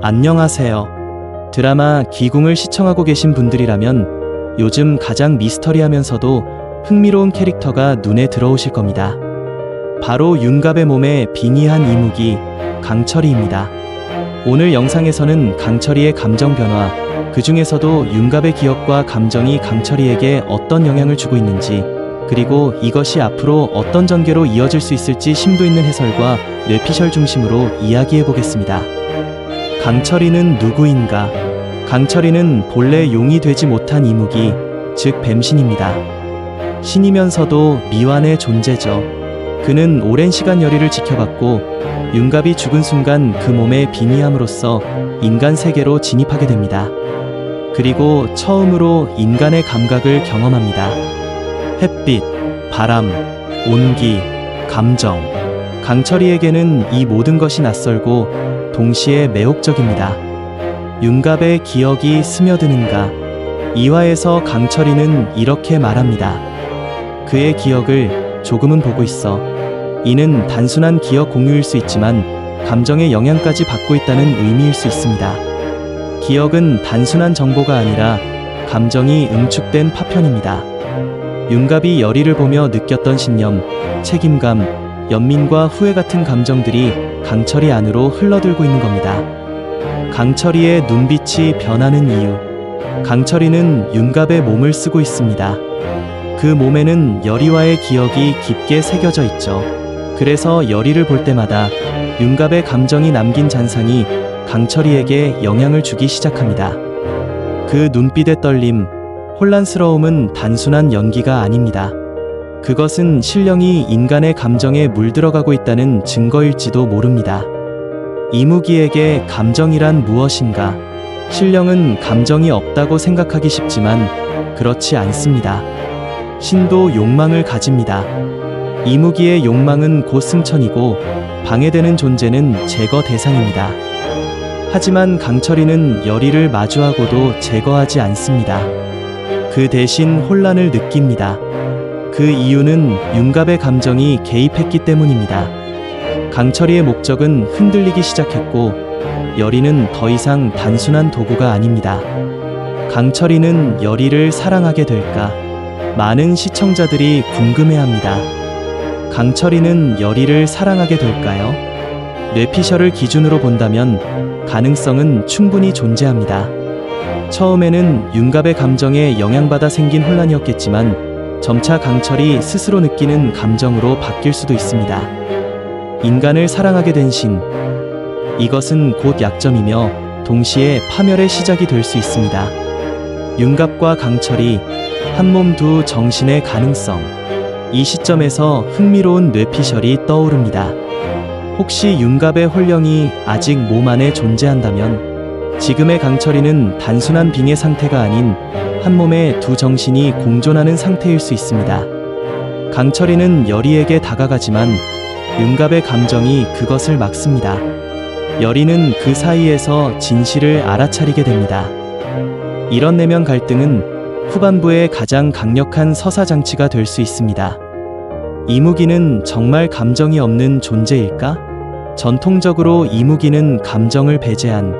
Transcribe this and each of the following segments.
안녕하세요. 드라마 기궁을 시청하고 계신 분들이라면 요즘 가장 미스터리하면서도 흥미로운 캐릭터가 눈에 들어오실 겁니다. 바로 윤갑의 몸에 빙의한 이무기 강철이입니다. 오늘 영상에서는 강철이의 감정 변화, 그 중에서도 윤갑의 기억과 감정이 강철이에게 어떤 영향을 주고 있는지, 그리고 이것이 앞으로 어떤 전개로 이어질 수 있을지 심도 있는 해설과 뇌피셜 중심으로 이야기해 보겠습니다. 강철이는 누구인가? 강철이는 본래 용이 되지 못한 이무기, 즉 뱀신입니다. 신이면서도 미완의 존재죠. 그는 오랜 시간 열의를 지켜봤고 윤갑이 죽은 순간 그 몸에 빙의함으로써 인간 세계로 진입하게 됩니다. 그리고 처음으로 인간의 감각을 경험합니다. 햇빛, 바람, 온기, 감정. 강철이에게는 이 모든 것이 낯설고 동시에 매혹적입니다. 윤갑의 기억이 스며드는가? 2화에서 강철이는 이렇게 말합니다. 그의 기억을 조금은 보고 있어. 이는 단순한 기억 공유일 수 있지만 감정의 영향까지 받고 있다는 의미일 수 있습니다. 기억은 단순한 정보가 아니라 감정이 응축된 파편입니다. 윤갑이 열의를 보며 느꼈던 신념, 책임감, 연민과 후회 같은 감정들이 강철이 안으로 흘러들고 있는 겁니다. 강철이의 눈빛이 변하는 이유. 강철이는 윤갑의 몸을 쓰고 있습니다. 그 몸에는 열의와의 기억이 깊게 새겨져 있죠. 그래서 열의를 볼 때마다 윤갑의 감정이 남긴 잔상이 강철이에게 영향을 주기 시작합니다. 그 눈빛의 떨림, 혼란스러움은 단순한 연기가 아닙니다. 그것은 신령이 인간의 감정에 물들어가고 있다는 증거일지도 모릅니다. 이무기에게 감정이란 무엇인가? 신령은 감정이 없다고 생각하기 쉽지만 그렇지 않습니다. 신도 욕망을 가집니다. 이무기의 욕망은 곧 승천이고 방해되는 존재는 제거 대상입니다. 하지만 강철이는 열의를 마주하고도 제거하지 않습니다. 그 대신 혼란을 느낍니다. 그 이유는 윤갑의 감정이 개입했기 때문입니다. 강철이의 목적은 흔들리기 시작했고 열의는 더 이상 단순한 도구가 아닙니다. 강철이는 열의를 사랑하게 될까? 많은 시청자들이 궁금해합니다. 강철이는 열의를 사랑하게 될까요? 뇌피셜을 기준으로 본다면 가능성은 충분히 존재합니다. 처음에는 윤갑의 감정에 영향받아 생긴 혼란이었겠지만 점차 강철이 스스로 느끼는 감정으로 바뀔 수도 있습니다. 인간을 사랑하게 된 신. 이것은 곧 약점이며 동시에 파멸의 시작이 될 수 있습니다. 윤갑과 강철이 한 몸 두 정신의 가능성. 이 시점에서 흥미로운 뇌피셜이 떠오릅니다. 혹시 윤갑의 혼령이 아직 몸 안에 존재한다면 지금의 강철이는 단순한 빙의 상태가 아닌 한 몸에 두 정신이 공존하는 상태일 수 있습니다. 강철이는 열의에게 다가가지만 윤갑의 감정이 그것을 막습니다. 열의는 그 사이에서 진실을 알아차리게 됩니다. 이런 내면 갈등은 후반부의 가장 강력한 서사장치가 될 수 있습니다. 이무기는 정말 감정이 없는 존재일까? 전통적으로 이무기는 감정을 배제한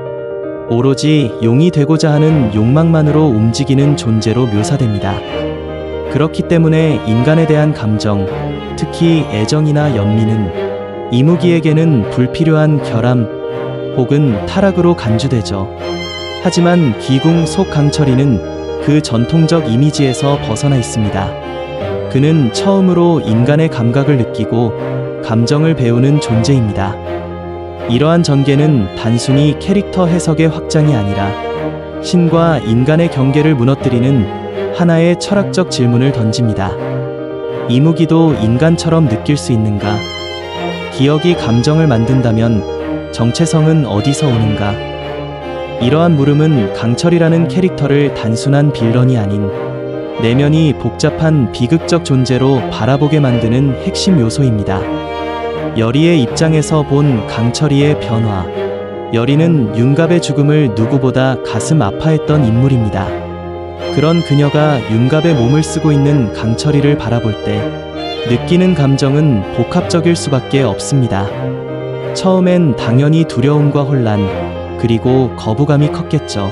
오로지 용이 되고자 하는 욕망만으로 움직이는 존재로 묘사됩니다. 그렇기 때문에 인간에 대한 감정, 특히 애정이나 연민은 이무기에게는 불필요한 결함 혹은 타락으로 간주되죠. 하지만 기궁 속 강철이는 그 전통적 이미지에서 벗어나 있습니다. 그는 처음으로 인간의 감각을 느끼고 감정을 배우는 존재입니다. 이러한 전개는 단순히 캐릭터 해석의 확장이 아니라 신과 인간의 경계를 무너뜨리는 하나의 철학적 질문을 던집니다. 이무기도 인간처럼 느낄 수 있는가? 기억이 감정을 만든다면 정체성은 어디서 오는가? 이러한 물음은 강철이라는 캐릭터를 단순한 빌런이 아닌 내면이 복잡한 비극적 존재로 바라보게 만드는 핵심 요소입니다. 열의의 입장에서 본 강철이의 변화. 열의는 윤갑의 죽음을 누구보다 가슴 아파했던 인물입니다. 그런 그녀가 윤갑의 몸을 쓰고 있는 강철이를 바라볼 때 느끼는 감정은 복합적일 수밖에 없습니다. 처음엔 당연히 두려움과 혼란, 그리고 거부감이 컸겠죠.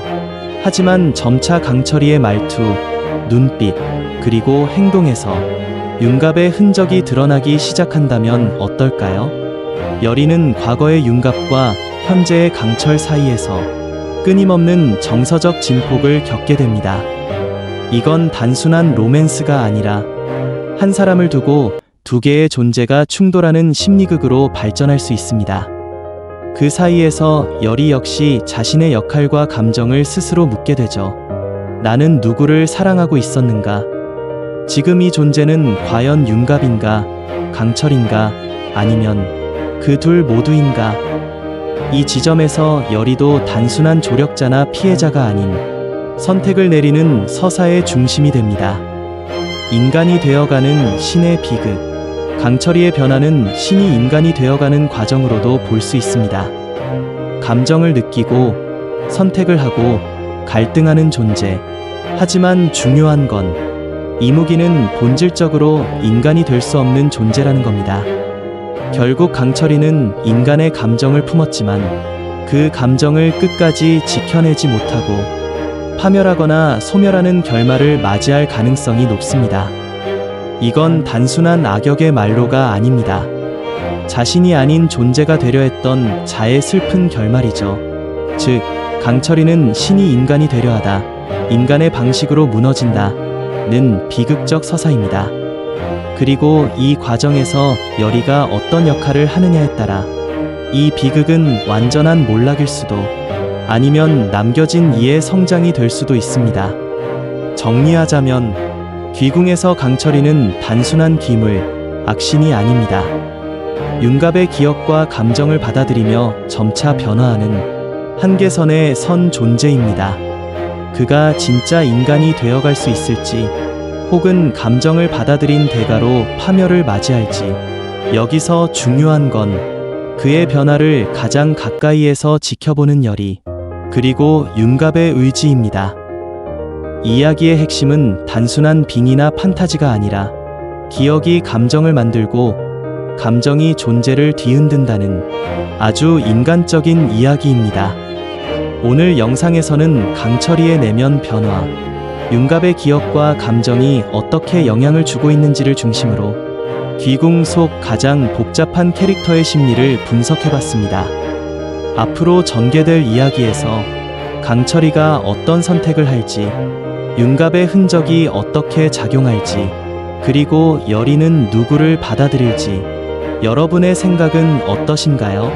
하지만 점차 강철이의 말투, 눈빛, 그리고 행동에서 윤갑의 흔적이 드러나기 시작한다면 어떨까요? 여리는 과거의 윤갑과 현재의 강철 사이에서 끊임없는 정서적 진폭을 겪게 됩니다. 이건 단순한 로맨스가 아니라 한 사람을 두고 두 개의 존재가 충돌하는 심리극으로 발전할 수 있습니다. 그 사이에서 여리 역시 자신의 역할과 감정을 스스로 묻게 되죠. 나는 누구를 사랑하고 있었는가? 지금 이 존재는 과연 윤갑인가, 강철인가, 아니면 그 둘 모두인가? 이 지점에서 여리도 단순한 조력자나 피해자가 아닌 선택을 내리는 서사의 중심이 됩니다. 인간이 되어가는 신의 비극. 강철이의 변화는 신이 인간이 되어가는 과정으로도 볼 수 있습니다. 감정을 느끼고 선택을 하고 갈등하는 존재. 하지만 중요한 건 이무기는 본질적으로 인간이 될 수 없는 존재라는 겁니다. 결국 강철이는 인간의 감정을 품었지만 그 감정을 끝까지 지켜내지 못하고 파멸하거나 소멸하는 결말을 맞이할 가능성이 높습니다. 이건 단순한 악역의 말로가 아닙니다. 자신이 아닌 존재가 되려 했던 자의 슬픈 결말이죠. 즉, 강철이는 신이 인간이 되려 하다, 인간의 방식으로 무너진다는 비극적 서사입니다. 그리고 이 과정에서 여리가 어떤 역할을 하느냐에 따라 이 비극은 완전한 몰락일 수도 아니면 남겨진 이의 성장이 될 수도 있습니다. 정리하자면 귀궁에서 강철이는 단순한 기물, 악신이 아닙니다. 윤갑의 기억과 감정을 받아들이며 점차 변화하는 한계선의 선 존재입니다. 그가 진짜 인간이 되어갈 수 있을지, 혹은 감정을 받아들인 대가로 파멸을 맞이할지, 여기서 중요한 건 그의 변화를 가장 가까이에서 지켜보는 여리, 그리고 윤갑의 의지입니다. 이야기의 핵심은 단순한 빙이나 판타지가 아니라 기억이 감정을 만들고 감정이 존재를 뒤흔든다는 아주 인간적인 이야기입니다. 오늘 영상에서는 강철이의 내면 변화, 윤갑의 기억과 감정이 어떻게 영향을 주고 있는지를 중심으로 귀궁 속 가장 복잡한 캐릭터의 심리를 분석해봤습니다. 앞으로 전개될 이야기에서 강철이가 어떤 선택을 할지, 윤갑의 흔적이 어떻게 작용할지, 그리고 여리는 누구를 받아들일지, 여러분의 생각은 어떠신가요?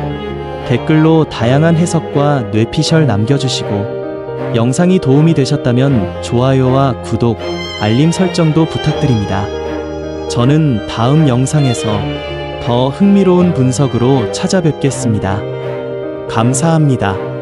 댓글로 다양한 해석과 뇌피셜 남겨주시고, 영상이 도움이 되셨다면 좋아요와 구독, 알림 설정도 부탁드립니다. 저는 다음 영상에서 더 흥미로운 분석으로 찾아뵙겠습니다. 감사합니다.